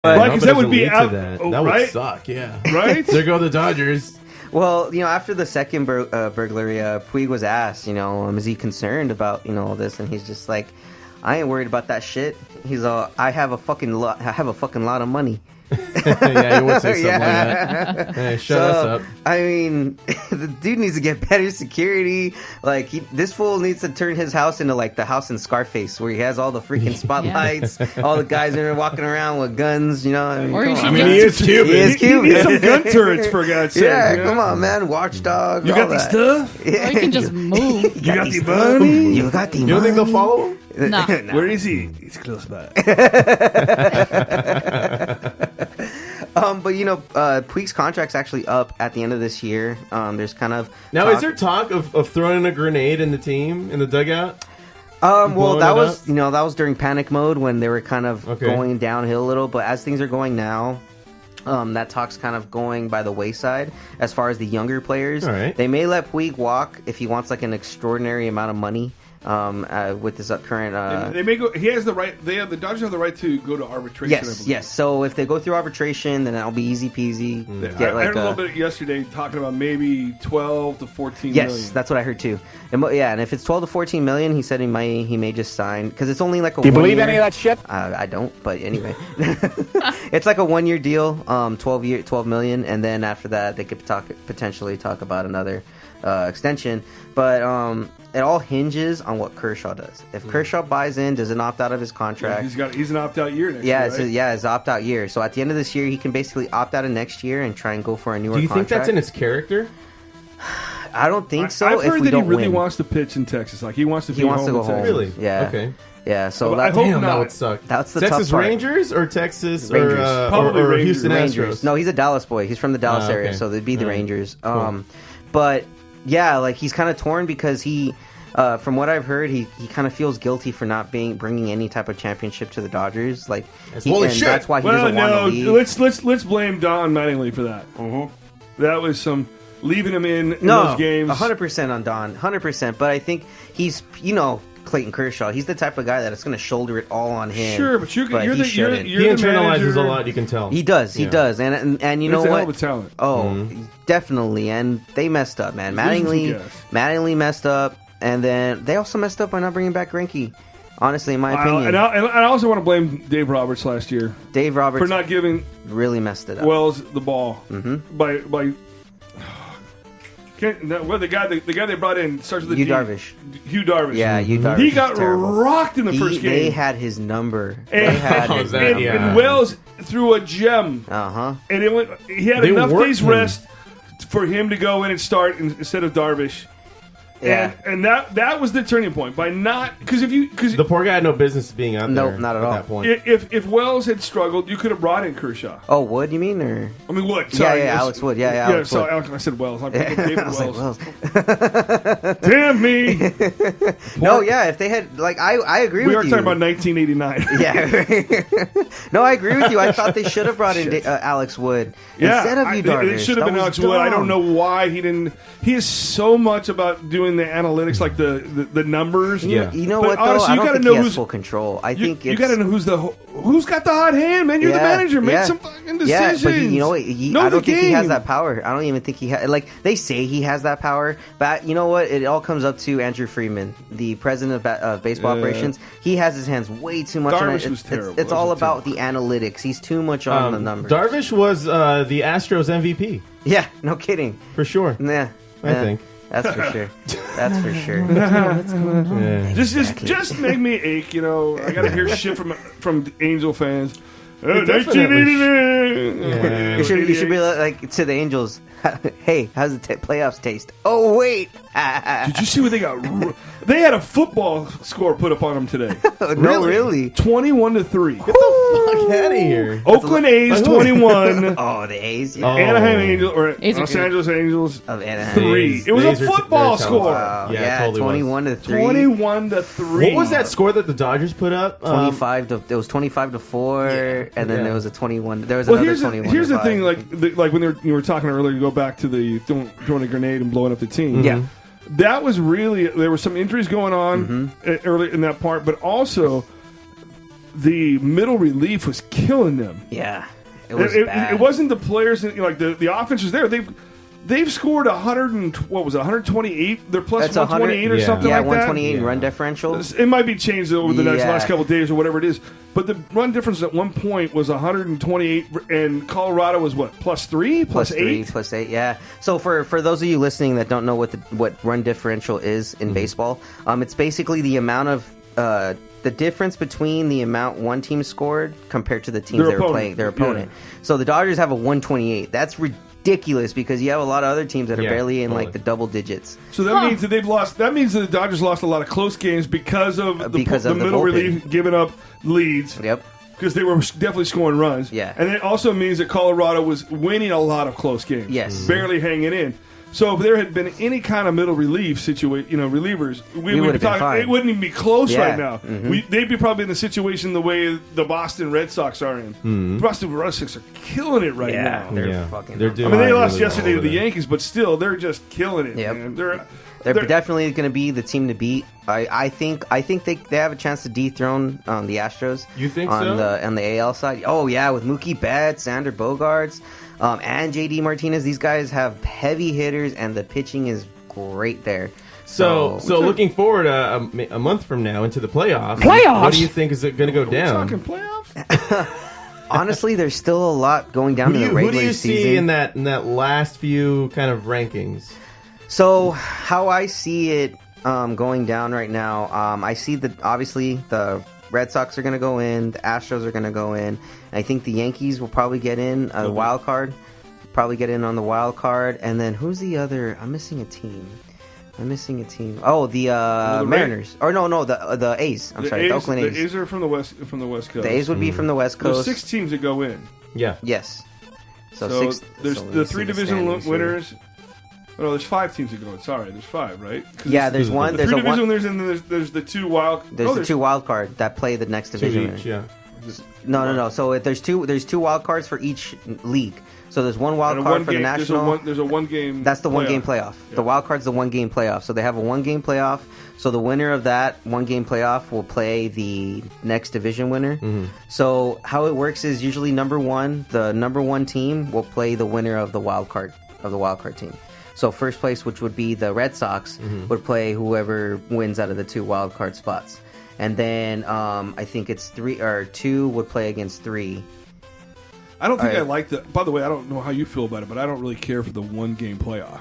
Right, because that would be out. That right? would suck. Yeah. Right. There go the Dodgers. Well, after the second burglary, Puig was asked, is he concerned about, all this? And he's just like, I ain't worried about that shit. He's all, I have a fucking lot of money. Yeah, he would say something like that. Hey, shut us up. I mean, the dude needs to get better security. Like, this fool needs to turn his house into like the house in Scarface, where he has all the freaking spotlights, all the guys in there walking around with guns. He is Cuban. He is Cuban. He needs some gun turrets for God's sake. Yeah, come on, man. Watchdog. You got the stuff? Yeah. Or you can just move. You got the money? You got the money? You don't think they'll follow him? No. Where is he? He's close by. But Puig's contract's actually up at the end of this year. There's kind of now. Is there talk of throwing a grenade in the team in the dugout? Well, that was that was during panic mode when they were kind of going downhill a little. But as things are going now, that talk's kind of going by the wayside as far as the younger players. All right. They may let Puig walk if he wants like an extraordinary amount of money. With this current, they may go. He has the right. The Dodgers have the right to go to arbitration. Yes. So if they go through arbitration, then that'll be easy peasy. I heard a little bit yesterday talking about maybe 12 to 14 million. Yes, that's what I heard too. And if it's 12 to 14 million, he said he may just sign because it's only like a. Do you believe any of that shit? I don't, but anyway, it's like a 1 year deal, 12 million, and then after that they could potentially talk about another extension, but it all hinges on what Kershaw does. If Kershaw buys in, doesn't opt out of his contract, he's an opt out year next year. Right? It's opt out year. So at the end of this year, he can basically opt out of next year and try and go for a newer. Do you contract. think that's in his character? I don't think so. I've heard that he really win. wants to pitch in Texas. Like he wants to. He wants to go home. Really? Yeah. Okay. Yeah. So I hope not. That would suck. That's the Texas tough part. Rangers or Texas Rangers. Probably or Rangers. Houston Astros. No, he's a Dallas boy. He's from the Dallas area, so they'd be the Rangers. Cool. But yeah, like he's kind of torn because he. From what I've heard, he kind of feels guilty for not bringing any type of championship to the Dodgers. Like, holy shit! That's why he doesn't want to leave. Let's blame Don Mattingly for that. That was some leaving him in those games. 100% on Don, 100%. But I think he's Clayton Kershaw. He's the type of guy that it's going to shoulder it all on him. Sure, but you're he the internalizes manager. a lot. You can tell he does. He does, and you know what? It's a hell of a talent. Oh, definitely. And they messed up, man. Mattingly messed up. And then they also messed up by not bringing back Greinke. Honestly, in my opinion. And I also want to blame Dave Roberts last year. Dave Roberts for not giving really messed it up. Wells the ball by the guy they brought in starts with the Hugh Darvish. Hugh Darvish. Yeah, Hugh Darvish. He got rocked in the first game. They had his number. And Wells threw a gem. And it went. He had enough days rest for him to go in and start instead of Darvish. Yeah. And that was the turning point by not because the poor guy had no business being out there. Nope, not at all. That point. If Wells had struggled, you could have brought in Kershaw. Oh, Wood, you mean, or I mean Wood? Sorry, Alex Wood. Alex Wood. I said Wells. I'm thinking David Wells. Like, Damn me! No, if they had I agree with you. We are talking about 1989. Yeah. No, I agree with you. I thought they should have brought in Alex Wood instead of you, Darvish. It should have been Alex Wood. I don't know why he didn't. He is so much about doing the analytics, like the numbers. Yeah. You know what, though? Honestly, I don't think he has full control. I think you got to know who's got the hot hand, man. You're the manager. Make some fucking decisions. Yeah, but you know what? I don't think he has that power. I don't even think he has. Like, they say he has that power, but you know what? It all comes up to Andrew Freeman, the president of baseball operations. He has his hands way too much on it. Was terrible. It's all about the analytics. He's too much on the numbers. Darvish was the Astros MVP. Yeah, no kidding. For sure. Yeah. I think. That's for sure. That's for sure. Just make me ache, I got to hear shit from Angel fans. You should be like to the Angels. Hey, how's the playoffs taste? Oh wait, did you see what they got? They had a football score put up on them today. No, really? 21-3. Get the fuck out of here. Oakland A's 21. Oh, the A's. Yeah. Anaheim Angels or Los Angeles Angels of Anaheim 3. It was a football score. Yeah, totally 21-3. 21-3. What was that score that the Dodgers put up? 25 to. It was 25-4, and then there was a 21. There was another 21. Here's the thing, like when you were talking earlier, you go back to the throwing a grenade and blowing up the team. Yeah. That was really, there were some injuries going on early in that part, but also the middle relief was killing them. Yeah, it was bad. It wasn't the players, like the offense was there. They've scored 128. They're plus 128 or something like that. 128 in run differential. It might be changed over the last couple of days or whatever it is. But the run difference at one point was 128, and Colorado was what, plus 3, plus 8? Plus 8, yeah. So for those of you listening that don't know what run differential is in baseball, it's basically the amount of the difference between the amount one team scored compared to the teams they were playing, their opponent. Yeah. So the Dodgers have a 128. That's ridiculous because you have a lot of other teams that are barely in like the double digits. So that means that they've lost. That means that the Dodgers lost a lot of close games because of the middle relief giving up leads. Yep. Because they were definitely scoring runs. Yeah. And it also means that Colorado was winning a lot of close games. Yes. Barely hanging in. So if there had been any kind of middle relief relievers, we would be talking. It wouldn't even be close right now. Mm-hmm. They'd be probably in the situation the way the Boston Red Sox are in. Mm-hmm. The Boston Red Sox are killing it right now. They're fucking. They lost yesterday to the Yankees, but still, they're just killing it. Yep. Man. They're definitely going to be the team to beat. I think they have a chance to dethrone the Astros. You think on the AL side? Oh yeah, with Mookie Betts, Xander Bogaerts. And JD Martinez, these guys have heavy hitters, and the pitching is great there. So looking forward a month from now into the playoffs. What do you think is going to go down? Talking playoffs? Honestly, there's still a lot going down in the regular season. Who do you see in that last few kind of rankings? So how I see it going down right now, I see that obviously the Red Sox are going to go in. The Astros are going to go in. I think the Yankees will probably get in a wild card. Probably get in on the wild card. And then who's the other? I'm missing a team. Oh, the Mariners. Or no, the A's. I'm sorry, the Oakland A's. The A's are from the West Coast. The A's would be from the West Coast. There's 6 teams that go in. Yeah. Yes. So there's the 3 division winners. Oh, no, there's 5 teams that go in. Sorry, there's 5, right? Yeah, there's one. There's 3 division winners, and then there's the 2 wild. There's the 2 wild card that play the next division. 2 each, yeah. No. So there's two wild cards for each league. So there's one wild card for the national. There's a 1 game. That's the 1 game playoff. Yeah. The wild card's the 1 game playoff. So they have a 1 game playoff. So the winner of that 1 game playoff will play the next division winner. Mm-hmm. So how it works is usually the number 1 team will play the winner of the wild card team. So first place, which would be the Red Sox, would play whoever wins out of the 2 wild card spots. And then I think it's 2 would play against 3. I don't think I like the. By the way, I don't know how you feel about it, but I don't really care for the 1 game playoff.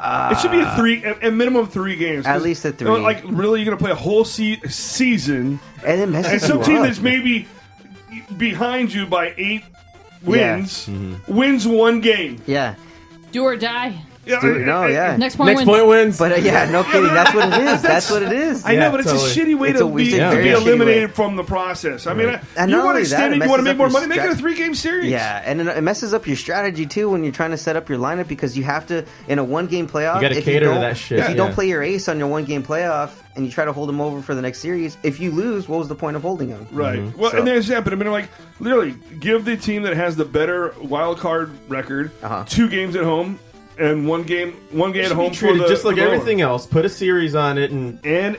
It should be a minimum 3 games. At least a 3. Like, really, you're going to play a whole season, and then messes some team that's maybe behind you by 8 wins wins 1 game. Yeah, do or die. Yeah, Next point wins. But no kidding. That's what it is. That's what it is. I know, but it's a shitty way to be eliminated from the process. I mean, you want to extend it, you want to make more money, make it a 3-game series. Yeah, and it messes up your strategy too when you're trying to set up your lineup because you have to in a 1 game playoff. You got to cater to that shit. If you don't play your ace on your 1 game playoff and you try to hold him over for the next series, if you lose, what was the point of holding him? Right. Mm-hmm. Well, and there's that. But I mean, like literally, give the team that has the better wild card record 2 games at home. And one game at home for the just like everything else. Put a series on it,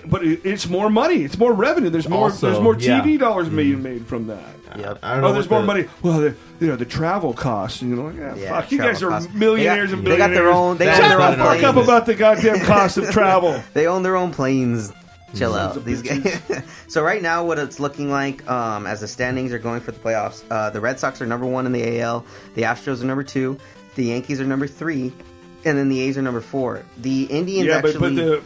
but it's more money. It's more revenue. There's more TV dollars being made from that. Yep. I don't know. There's more money. Well, the travel costs. Fuck, you guys are millionaires and billionaires. They got their own. Shut the fuck up about the goddamn cost of travel. They own their own planes. Chill out. These guys. So right now, what it's looking like as the standings are going for the playoffs, the Red Sox are number 1 in the AL. The Astros are number 2. The Yankees are number 3, and then the A's are number 4. The Indians but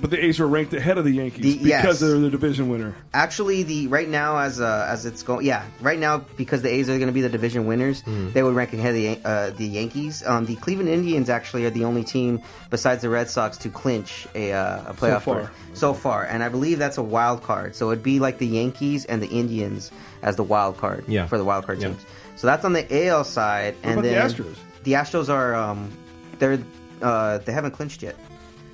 the A's are ranked ahead of the Yankees because they're the division winner. Actually, right now as it's going, right now because the A's are going to be the division winners, they would rank ahead of the Yankees. The Cleveland Indians actually are the only team besides the Red Sox to clinch a playoff so far, and I believe that's a wild card. So it'd be like the Yankees and the Indians as the wild card for the wild card teams. So that's on the AL side, what about the Astros? The Astros are they haven't clinched yet.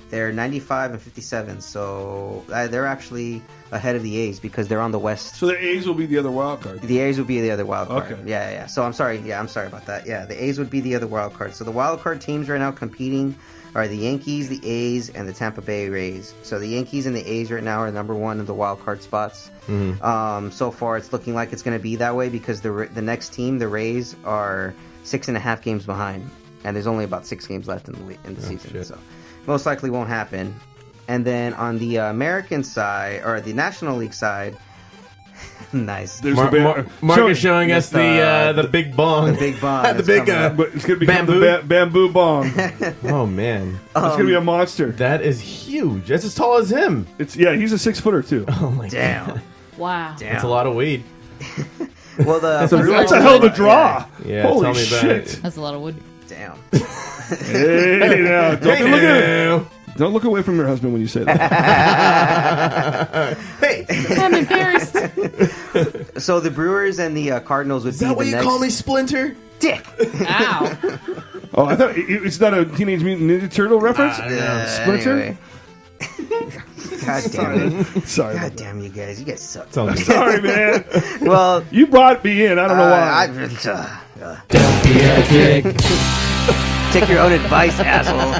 They're 95 and 57, so they're actually ahead of the A's because they're on the West. So the A's will be the other wild card. The A's would be the other wild card. Okay. Yeah. So I'm sorry. Yeah, I'm sorry about that. Yeah, the A's would be the other wild card. So the wild card teams right now competing are the Yankees, the A's, and the Tampa Bay Rays. So the Yankees and the A's right now are number one in the wild card spots. Mm-hmm. So far, it's looking like it's going to be that way because the next team, the Rays, are 6.5 games behind, and there's only about 6 games left in the season. Shit. So most likely won't happen. And then on the American side, or the National League side, nice. There's Mark is showing us the big bong. The big bong. the big but it's going to be the bamboo bong. Oh, man. It's going to be a monster. That is huge. That's as tall as him. He's a 6-footer, too. Oh, my Damn. God. Wow. Damn. That's a lot of weed. Well, that's a hell of a draw. Yeah, holy tell me about shit. it. That's a lot of wood. Damn. Hey, now. Don't look away from your husband when you say that. Hey. I'm embarrassed. So the Brewers and the Cardinals would be the next... Is that what you call me, Splinter? Dick. Ow. Oh, I thought it's not a Teenage Mutant Ninja Turtle reference? Splinter? Anyway. God damn it. Sorry. God damn you guys. You guys suck. Sorry, man. Well... You brought me in. I don't know why. Don't be a dick. Take your own advice, asshole.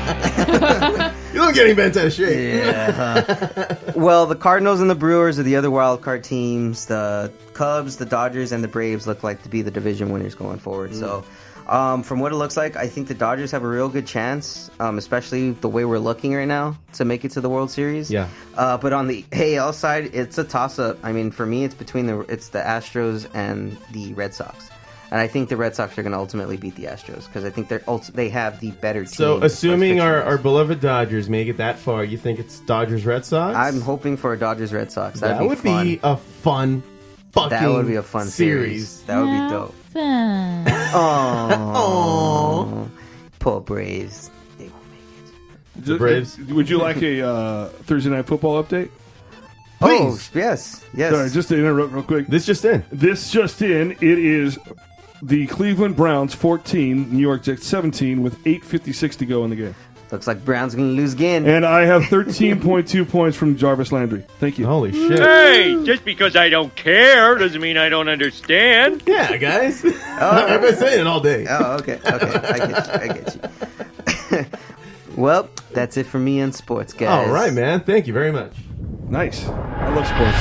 You look getting bent out of shape. Yeah. Well, the Cardinals and the Brewers are the other wild card teams. The Cubs, the Dodgers, and the Braves look like to be the division winners going forward. So, from what it looks like, I think the Dodgers have a real good chance, especially the way we're looking right now, to make it to the World Series. Yeah. But on the AL side, it's a toss-up. I mean, for me, it's between the Astros and the Red Sox. And I think the Red Sox are going to ultimately beat the Astros because I think they have the better team. So, assuming our beloved Dodgers make it that far, you think it's Dodgers-Red Sox? I'm hoping for a Dodgers-Red Sox. That would be a fun fucking That would be a fun series. That would be dope. Fun. Oh, poor Braves. They won't make it. The Braves. Would you like a Thursday Night Football update? Please. Oh, yes. Sorry, just to interrupt real quick. This just in. It is the Cleveland Browns 14, New York Jets 17 with 8:56 to go in the game. Looks like Browns going to lose again. And I have 13.2 points from Jarvis Landry. Thank you. Holy shit. Hey, just because I don't care doesn't mean I don't understand. Yeah, guys. I've been saying it all day. Oh, okay. I get you. Well, that's it for me on sports, guys. All right, man. Thank you very much. Nice. I love sports.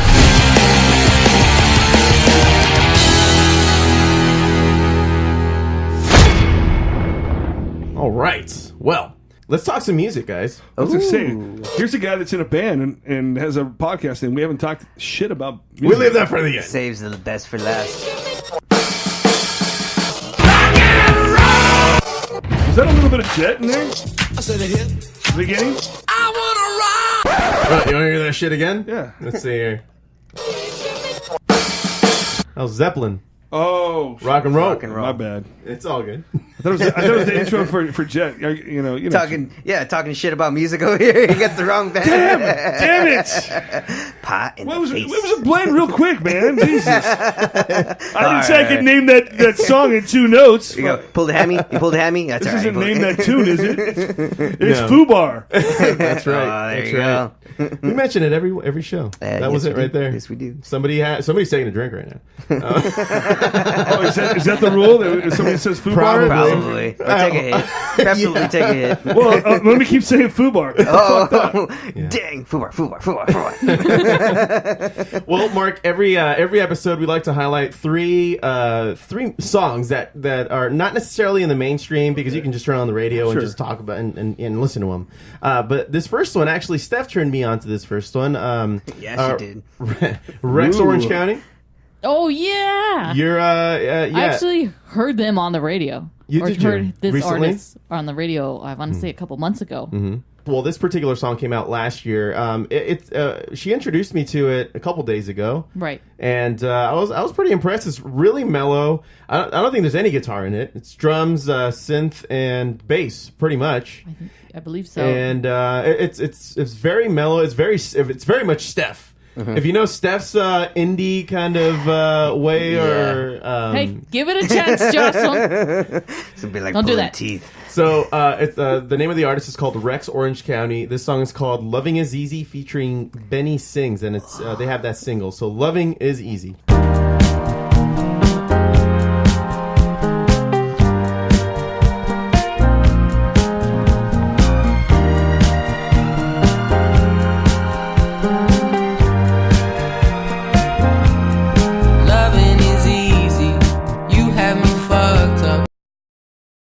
All right. Well, let's talk some music, guys. I was going to say, here's a guy that's in a band and has a podcast, and we haven't talked shit about music. We leave that for the end. Saves the best for last. Was that a little bit of Jet in there? I said a hit. Beginning? I wanna rock. You want to hear that shit again? Yeah. Let's see here. That was Zeppelin. Oh, Rock and roll. Rock and roll. my bad. It's all good. I thought it was the intro for Jet. You know, Talking shit about music over here. He gets the wrong band. Damn it! Pot in Well, the face. it was a blend real quick, man. Jesus. I didn't say I could name that song in 2 notes. You go, pulled a hammy. You pulled a hammy. That's This all right. isn't Name That Tune, is it? It's No. Foobar. That's right. Oh, there That's you right. go. We mention it every show. That was yes, it we right do. there. Yes, we do. Somebody's taking a drink right now. Oh, is that the rule? That if somebody says Foobar? Probably. Or take a hit. Preferably take a hit. Well, let me keep saying Foobar. Oh, dang. Fubar. Well, Mark, every episode we like to highlight three songs that are not necessarily in the mainstream because you can just turn on the radio and just talk about and listen to them. But this first one, actually, Steph turned me on to this first one. Yeah, she did. Rex Ooh. Orange County. Oh, yeah. You're yeah. I actually heard them on the radio. Did heard this recently? artist on the radio, I want to say a couple months ago. Mm-hmm. Well, this particular song came out last year. She introduced me to it a couple days ago. Right. And I was pretty impressed. It's really mellow. I don't think there's any guitar in it. It's drums, synth, and bass, pretty much. I believe so. And it's very mellow. It's very much Steph. If you know Steph's indie kind of way, or hey, give it a chance, Josh. It's gonna be like Don't do pulling that. teeth. so it's the name of the artist is called Rex Orange County. This song is called "Loving Is Easy" featuring Benny Sings, and it's they have that single. So "Loving Is Easy."